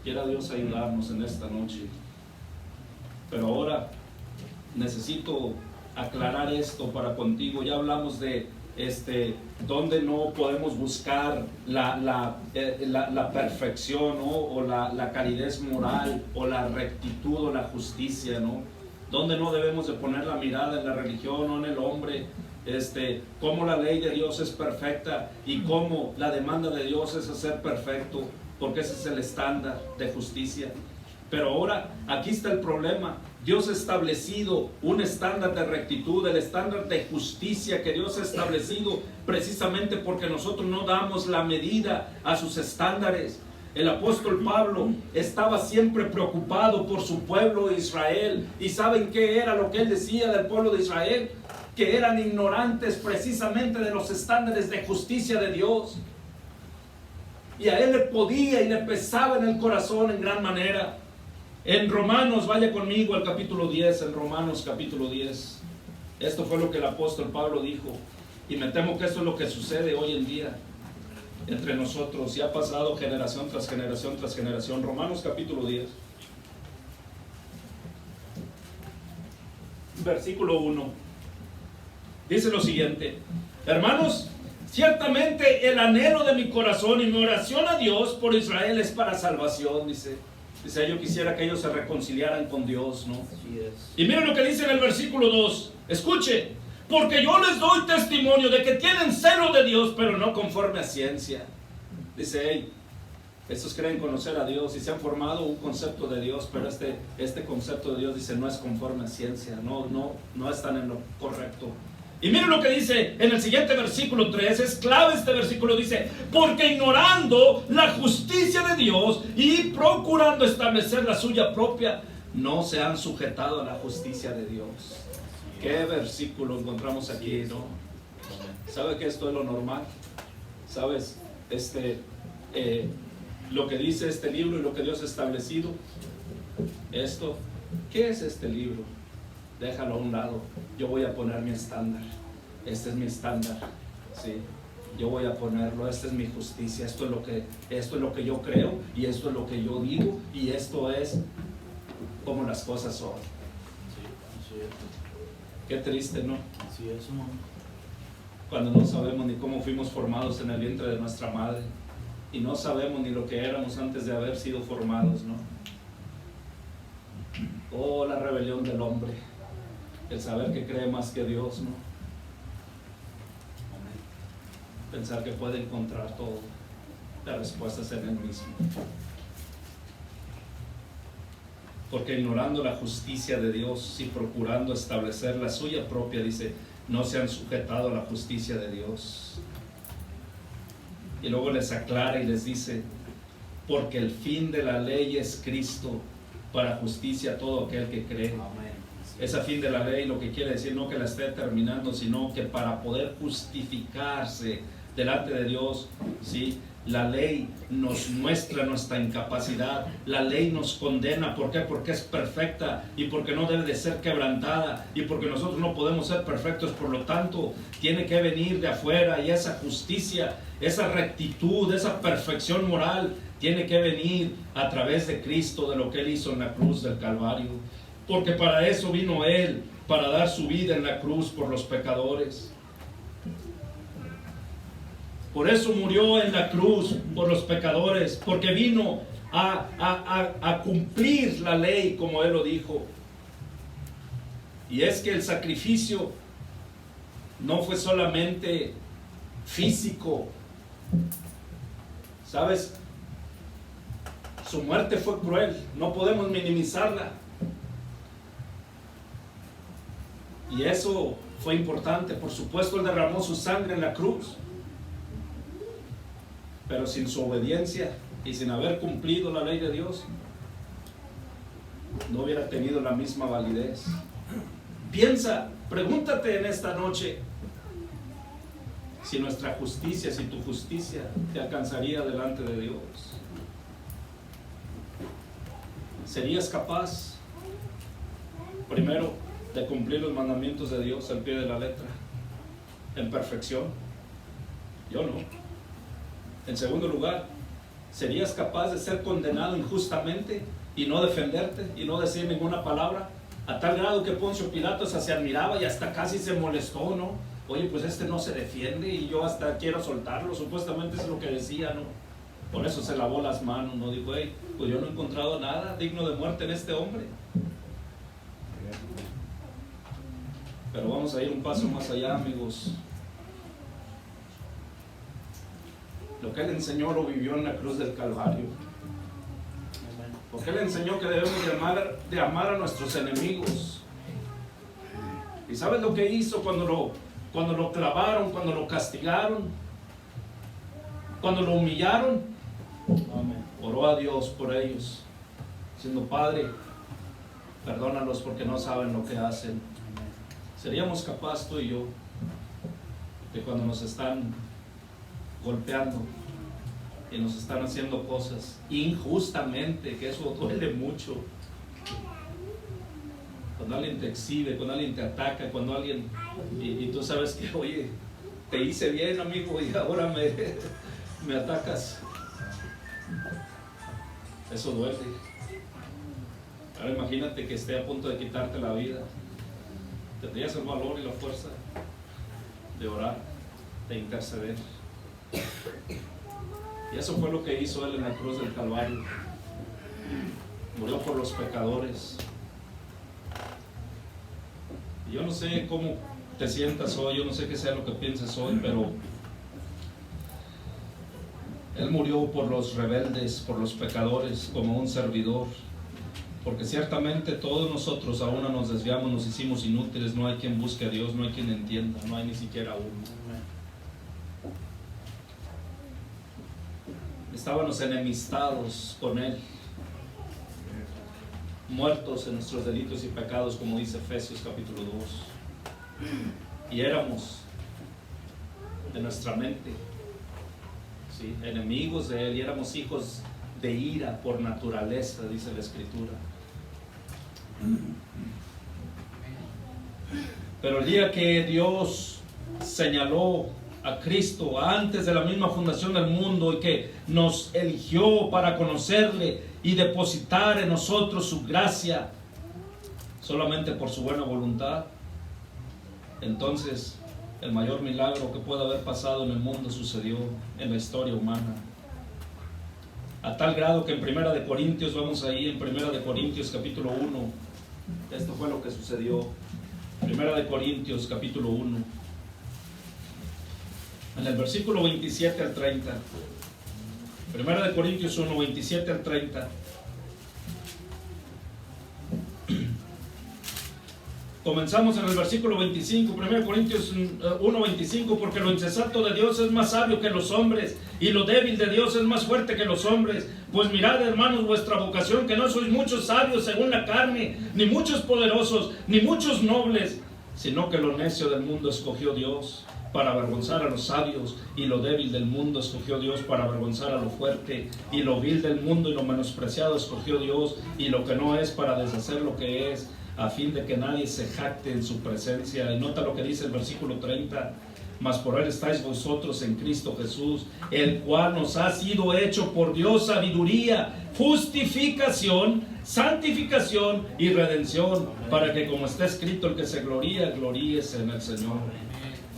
Quiera Dios ayudarnos en esta noche. Pero ahora necesito aclarar esto para contigo. Ya hablamos de dónde no podemos buscar la perfección, ¿no?, o la calidez moral, o la rectitud, o la justicia, ¿no? Donde no debemos de poner la mirada en la religión o en el hombre. Cómo la ley de Dios es perfecta y cómo la demanda de Dios es ser perfecto, porque ese es el estándar de justicia. Pero ahora aquí está el problema. Dios ha establecido un estándar de rectitud, el estándar de justicia que Dios ha establecido precisamente porque nosotros no damos la medida a sus estándares. El apóstol Pablo estaba siempre preocupado por su pueblo Israel. ¿Y saben qué era lo que él decía del pueblo de Israel? Que eran ignorantes precisamente de los estándares de justicia de Dios. Y a él le podía y le pesaba en el corazón en gran manera. En Romanos, vaya conmigo al capítulo 10, en Romanos capítulo 10. Esto fue lo que el apóstol Pablo dijo. Y me temo que esto es lo que sucede hoy en día. entre nosotros y ha pasado generación tras generación tras generación. Romanos capítulo 10, versículo 1, dice lo siguiente: hermanos, ciertamente el anhelo de mi corazón y mi oración a Dios por Israel es para salvación. Dice, yo quisiera que ellos se reconciliaran con Dios, ¿no? Y miren lo que dice en el versículo 2, escuche: porque yo les doy testimonio de que tienen celo de Dios, pero no conforme a ciencia. Dice, hey, estos creen conocer a Dios y se han formado un concepto de Dios, pero este concepto de Dios, dice, no es conforme a ciencia, no están en lo correcto. Y miren lo que dice en el siguiente versículo 3, es clave este versículo, dice, porque ignorando la justicia de Dios y procurando establecer la suya propia, no se han sujetado a la justicia de Dios. ¿Qué versículo encontramos aquí, no? ¿Sabe que esto es lo normal? ¿Sabes? Lo que dice este libro y lo que Dios ha establecido. Esto, ¿qué es este libro? Déjalo a un lado. Yo voy a poner mi estándar. Este es mi estándar. ¿Sí? Yo voy a ponerlo. Esta es mi justicia. Esto es lo que yo creo y esto es lo que yo digo y esto es como las cosas son. Qué triste, ¿no? Así es, ¿no? Cuando no sabemos ni cómo fuimos formados en el vientre de nuestra madre y no sabemos ni lo que éramos antes de haber sido formados, ¿no? Oh, la rebelión del hombre, el saber que cree más que Dios, ¿no? Pensar que puede encontrar todo, la respuesta es en Él mismo. Porque ignorando la justicia de Dios y procurando establecer la suya propia, dice, no se han sujetado a la justicia de Dios. Y luego les aclara y les dice, porque el fin de la ley es Cristo, para justicia a todo aquel que cree. Amén. Ese fin de la ley lo que quiere decir no que la esté terminando, sino que para poder justificarse delante de Dios, ¿sí? La ley nos muestra nuestra incapacidad, la ley nos condena. ¿Por qué? Porque es perfecta y porque no debe de ser quebrantada y porque nosotros no podemos ser perfectos, por lo tanto tiene que venir de afuera y esa justicia, esa rectitud, esa perfección moral tiene que venir a través de Cristo, de lo que Él hizo en la cruz del Calvario, porque para eso vino Él, para dar su vida en la cruz por los pecadores. Por eso murió en la cruz por los pecadores, porque vino a cumplir la ley como Él lo dijo. Y es que el sacrificio no fue solamente físico, ¿sabes? Su muerte fue cruel, no podemos minimizarla. Y eso fue importante, por supuesto Él derramó su sangre en la cruz. Pero sin su obediencia y sin haber cumplido la ley de Dios, no hubiera tenido la misma validez. Piensa, pregúntate en esta noche si nuestra justicia, si tu justicia te alcanzaría delante de Dios. ¿Serías capaz, primero, de cumplir los mandamientos de Dios al pie de la letra, en perfección? Yo no. En segundo lugar, ¿serías capaz de ser condenado injustamente y no defenderte y no decir ninguna palabra? A tal grado que Poncio Pilato se admiraba y hasta casi se molestó, ¿no? Oye, pues este no se defiende y yo hasta quiero soltarlo, supuestamente es lo que decía, ¿no? Por eso se lavó las manos, ¿no? Dijo, hey, pues yo no he encontrado nada digno de muerte en este hombre. Pero vamos a ir un paso más allá, amigos. Lo que Él enseñó lo vivió en la cruz del Calvario. Porque Él enseñó que debemos de amar a nuestros enemigos. ¿Y sabes lo que hizo cuando lo clavaron, cuando lo castigaron, cuando lo humillaron? Amén. Oró a Dios por ellos, diciendo, Padre, perdónalos porque no saben lo que hacen. ¿Seríamos capaces tú y yo de cuando nos están golpeando y nos están haciendo cosas injustamente, que eso duele mucho, cuando alguien te exhibe, cuando alguien te ataca, cuando alguien y tú sabes que, oye, te hice bien, amigo, y ahora me atacas. Eso duele. Ahora imagínate que esté a punto de quitarte la vida. Tendrías el valor y la fuerza de orar, de interceder. Y eso fue lo que hizo Él en la cruz del Calvario. Murió por los pecadores. Y yo no sé cómo te sientas hoy, yo no sé qué sea lo que pienses hoy, pero Él murió por los rebeldes, por los pecadores, como un servidor. Porque ciertamente todos nosotros a una nos desviamos, nos hicimos inútiles, no hay quien busque a Dios, no hay quien entienda, no hay ni siquiera uno. Estábamos enemistados con Él, muertos en nuestros delitos y pecados, como dice Efesios capítulo 2. Y éramos de nuestra mente, ¿sí?, enemigos de Él, y éramos hijos de ira por naturaleza, dice la Escritura. Pero el día que Dios señaló a Cristo antes de la misma fundación del mundo y que nos eligió para conocerle y depositar en nosotros su gracia solamente por su buena voluntad, entonces el mayor milagro que puede haber pasado en el mundo sucedió en la historia humana. A tal grado que en Primera de Corintios, vamos ahí en Primera de Corintios capítulo 1, esto fue lo que sucedió. Primera de Corintios capítulo 1, en el versículo 27 al 30. Primera de Corintios 1, 27 al 30. Comenzamos en el versículo 25, 1 Corintios 1, 25, porque lo insensato de Dios es más sabio que los hombres, y lo débil de Dios es más fuerte que los hombres. Pues mirad, hermanos, vuestra vocación, que no sois muchos sabios según la carne, ni muchos poderosos, ni muchos nobles, sino que lo necio del mundo escogió Dios para avergonzar a los sabios, y lo débil del mundo escogió Dios para avergonzar a lo fuerte, y lo vil del mundo y lo menospreciado escogió Dios, y lo que no es para deshacer lo que es, a fin de que nadie se jacte en su presencia. Y nota lo que dice el versículo 30. Mas por Él estáis vosotros en Cristo Jesús, el cual nos ha sido hecho por Dios sabiduría, justificación, santificación y redención, para que, como está escrito, el que se gloría, gloríese en el Señor.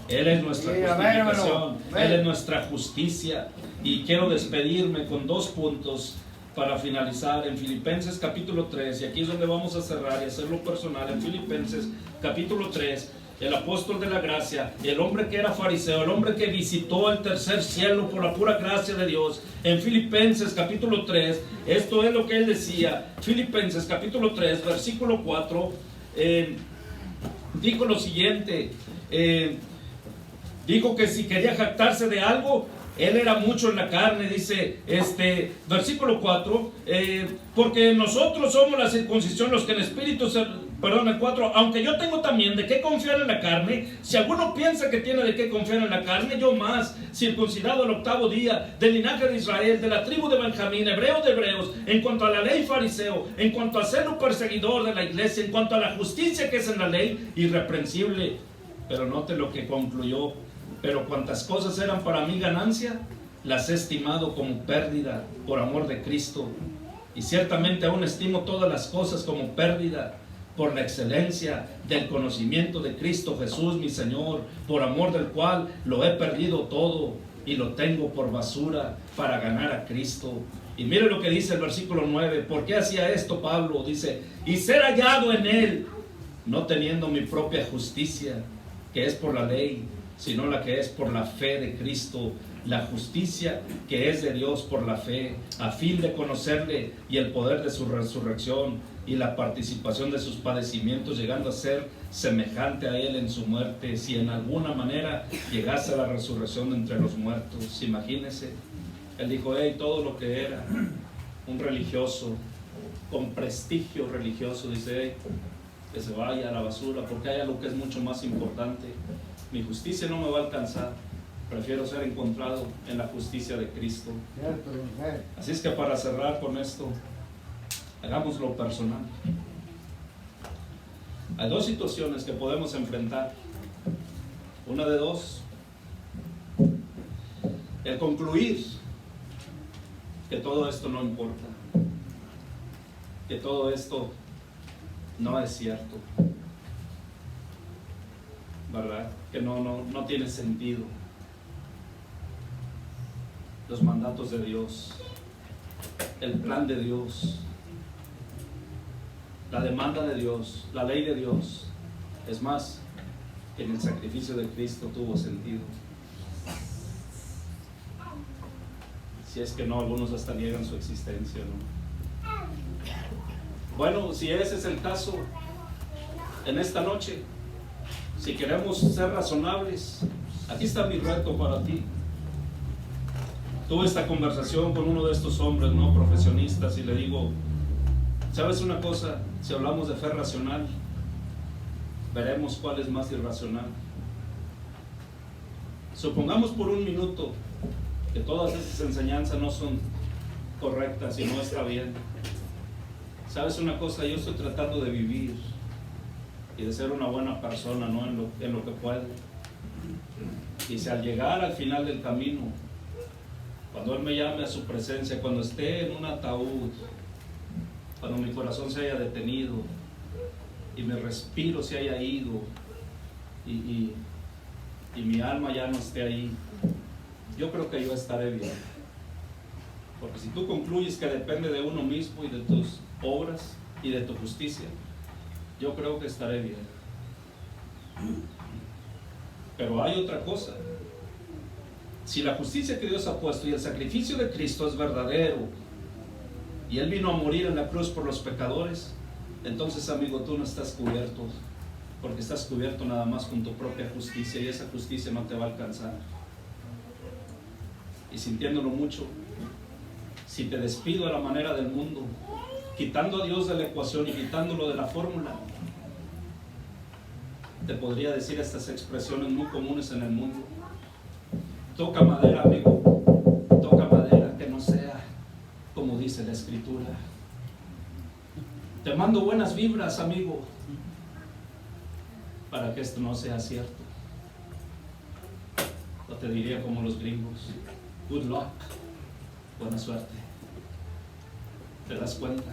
Él es nuestra justificación, Él es nuestra justicia. Y quiero despedirme con 2 puntos para finalizar en Filipenses capítulo 3, y aquí es donde vamos a cerrar y hacerlo personal. En Filipenses capítulo 3, el apóstol de la gracia, el hombre que era fariseo, el hombre que visitó el tercer cielo por la pura gracia de Dios, en Filipenses capítulo 3, esto es lo que él decía. Filipenses capítulo 3, versículo 4, dijo lo siguiente, dijo que si quería jactarse de algo, él era mucho en la carne, dice versículo 4, porque nosotros somos la circuncisión, los que en espíritu, el 4, aunque yo tengo también de qué confiar en la carne, si alguno piensa que tiene de qué confiar en la carne, yo más, circuncidado el 8º día, del linaje de Israel, de la tribu de Benjamín, hebreo de hebreos, en cuanto a la ley fariseo, en cuanto a ser un perseguidor de la iglesia, en cuanto a la justicia que es en la ley, irreprensible. Pero note lo que concluyó: pero cuantas cosas eran para mí ganancia, las he estimado como pérdida por amor de Cristo. Y ciertamente aún estimo todas las cosas como pérdida por la excelencia del conocimiento de Cristo Jesús mi Señor, por amor del cual lo he perdido todo y lo tengo por basura para ganar a Cristo. Y mire lo que dice el versículo 9. ¿Por qué hacía esto Pablo? Dice: y ser hallado en Él, no teniendo mi propia justicia, que es por la ley, sino la que es por la fe de Cristo, la justicia que es de Dios por la fe, a fin de conocerle y el poder de su resurrección y la participación de sus padecimientos, llegando a ser semejante a Él en su muerte, si en alguna manera llegase a la resurrección de entre los muertos. Imagínese, él dijo: hey, todo lo que era un religioso, con prestigio religioso, dice: hey, que se vaya a la basura, porque hay algo que es mucho más importante. Mi justicia no me va a alcanzar, prefiero ser encontrado en la justicia de Cristo. Así es que, para cerrar con esto, hagámoslo personal. Hay 2 situaciones que podemos enfrentar, una de 2. el concluir que todo esto no importa, que todo esto no es cierto, ¿verdad? Que no tiene sentido. Los mandatos de Dios, el plan de Dios, la demanda de Dios, la ley de Dios, es más, que en el sacrificio de Cristo tuvo sentido. Si es que no, algunos hasta niegan su existencia, ¿no? Bueno, si ese es el caso, en esta noche, si queremos ser razonables, aquí está mi reto para ti. Tuve esta conversación con uno de estos hombres, no profesionistas, y le digo, ¿sabes una cosa? Si hablamos de fe racional, veremos cuál es más irracional. Supongamos por un minuto que todas estas enseñanzas no son correctas y no está bien. ¿Sabes una cosa? Yo estoy tratando de vivir y de ser una buena persona, ¿no? en lo que puedo. Y si al llegar al final del camino, cuando Él me llame a su presencia, cuando esté en un ataúd, cuando mi corazón se haya detenido y mi respiro se haya ido y mi alma ya no esté ahí, yo creo que yo estaré bien. Porque si tú concluyes que depende de uno mismo y de tus obras y de tu justicia, yo creo que estaré bien. Pero hay otra cosa. Si la justicia que Dios ha puesto y el sacrificio de Cristo es verdadero y Él vino a morir en la cruz por los pecadores, entonces, amigo, tú no estás cubierto, porque estás cubierto nada más con tu propia justicia, y esa justicia no te va a alcanzar. Y sintiéndolo mucho, si te despido a la manera del mundo, quitando a Dios de la ecuación y quitándolo de la fórmula, te podría decir estas expresiones muy comunes en el mundo: toca madera, amigo, toca madera, que no sea como dice la Escritura. Te mando buenas vibras, amigo, para que esto no sea cierto. O te diría como los gringos: good luck, buena suerte. ¿Te das cuenta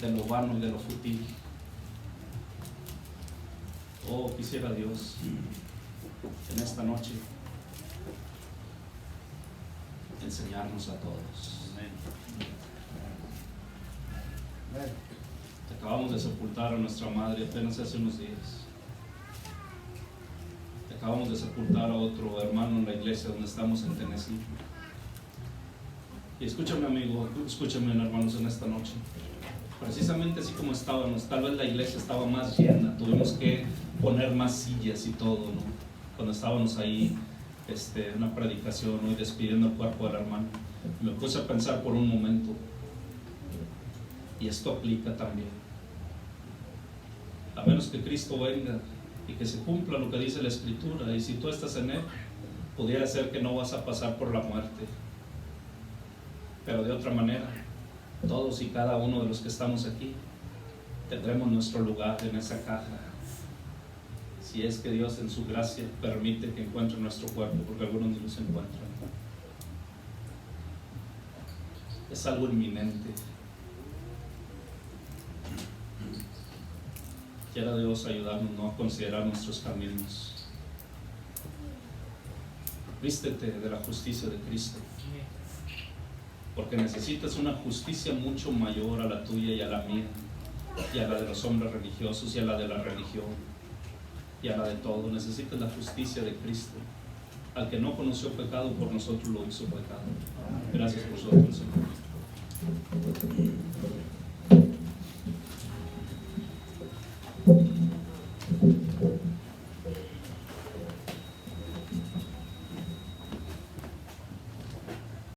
de lo vano y de lo fútil? Oh, quisiera Dios en esta noche enseñarnos a todos. Amén. Acabamos de sepultar a nuestra madre apenas hace unos días. Acabamos de sepultar a otro hermano en la iglesia donde estamos en Tennessee. Y escúchame, amigo, escúchame, hermanos, en esta noche. Precisamente así como estábamos, tal vez la iglesia estaba más llena, tuvimos que poner más sillas y todo, ¿no? Cuando estábamos ahí en una predicación, ¿no? Y despidiendo el cuerpo del hermano, me puse a pensar por un momento, y esto aplica también. A menos que Cristo venga y que se cumpla lo que dice la Escritura, y si tú estás en Él, pudiera ser que no vas a pasar por la muerte. Pero de otra manera, todos y cada uno de los que estamos aquí tendremos nuestro lugar en esa caja, si es que Dios en su gracia permite que encuentre nuestro cuerpo, porque algunos ni los encuentran. Es algo inminente. Quiera Dios ayudarnos, ¿no?, a considerar nuestros caminos. Vístete de la justicia de Cristo, porque necesitas una justicia mucho mayor a la tuya y a la mía, y a la de los hombres religiosos, y a la de la religión, y a la de todo. Necesitas la justicia de Cristo. Al que no conoció pecado, por nosotros lo hizo pecado. Gracias por su atención.